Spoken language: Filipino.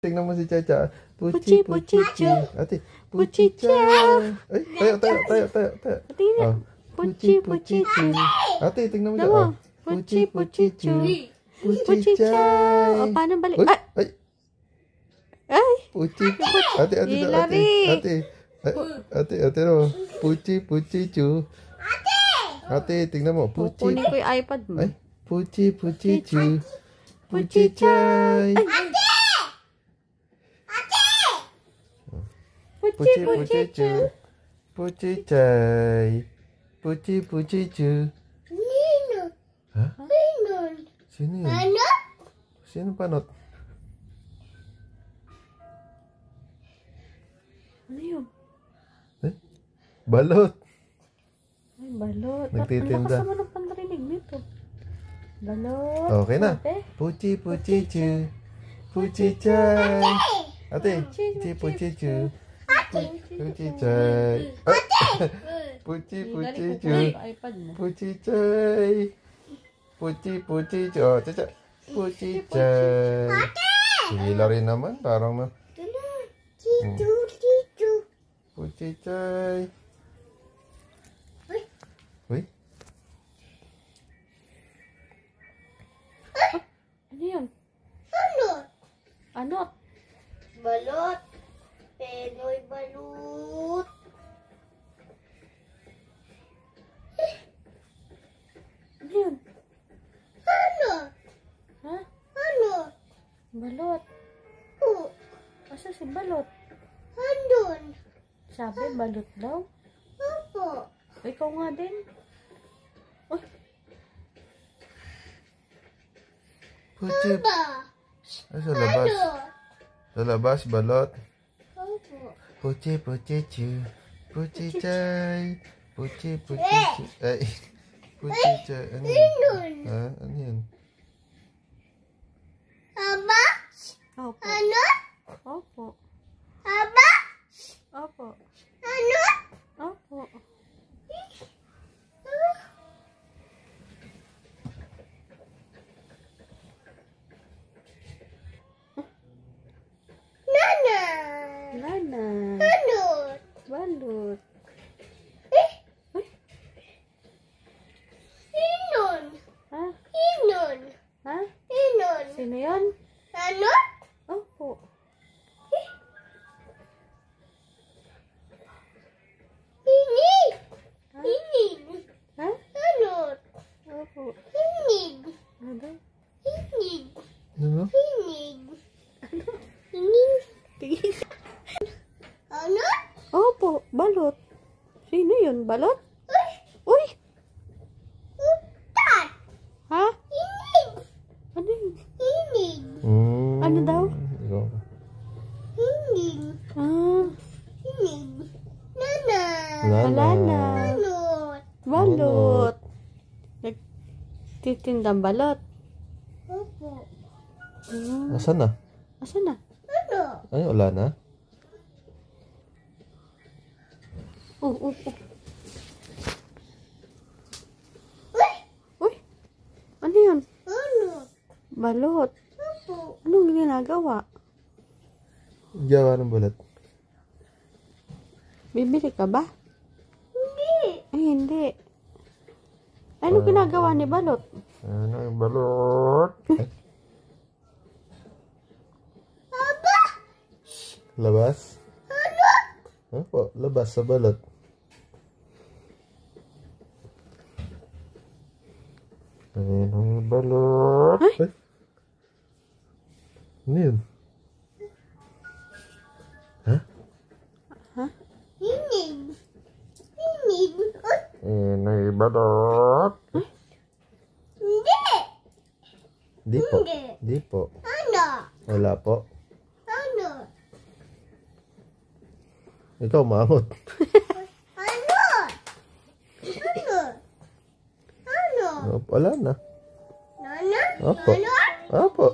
Tingnan mo si Chacha. Puchi, puchi, chu. Ate, puchi, cha. Ay, tayo. Tingnan. Puchi, puchi, chu. Ate, tingnan mo siya. Puchi, puchi, chu. Puchi, cha. O, paano balik? Ay. Ay. Puchi. Ate. Ate, no. Puchi, puchi, chu. Ate, tingnan mo. Puchi. Kukunin ko yung iPad mo. Ay, puchi, puchi, chu. Puchi, chay. Puchi, puchi, chu. Puchi, chay. Puchi, puchi, chu. Hah? Sino yun? Sino panot? Ano yun? Eh? Balot. Ay, balot. Nagtitinda. Ang lakas naman ang panrinig nito. Balot. Okay na. Puchi, puchi, chu. Puchi, chay. Ate, puchi, puchi, chu. Puchi, chay. Puchi, puchi, chu. Puchi, chay. Puchi, puchi, chu. Oh, Chacha. Puchi, chay. Hila rin naman. Parang na. Puchi, chay. Uy. Ano yun? Ano? Balot. Penoy balut. Ano yun? Ha? Balot. Asa si balot? Sabi balot daw. Ikaw nga din. Uy. Puchi. Ay, sa labas. Sa labas, balot. Puchi, puchi, chu. Puchi, chay. Puchi, puchi, chu. Ay. Puchi, chay. Ano yun? Ha? Ano yun? Opo. Opo. Opo. Opo. Lana. Balut. Ha? Ha? Sino yun? Opo. Ha? Opo. Ano? Ano? Tingin. Opo, balot. Sino yun? Balot? Uy! Ha? Ano yun? Ano daw? Ikaw. Wala na. Balot. Nagtitindang balot. Asan na? Asan na? Ay, wala na. Oh. Uy! Ano yun? Balot. Anong ginagawa? Gawa ng balot. Bibili ka ba? Ay, hindi. Ano ginagawa ni balot? Ano yung balot? Labas? Opo, labas sa balot. Ayan ang balot. Ay. Ano yun? Ha? Ha? Ayan ang balot. Di po. Di po. Wala po. Ikaw, maamot. Wala na. Opo. Opo.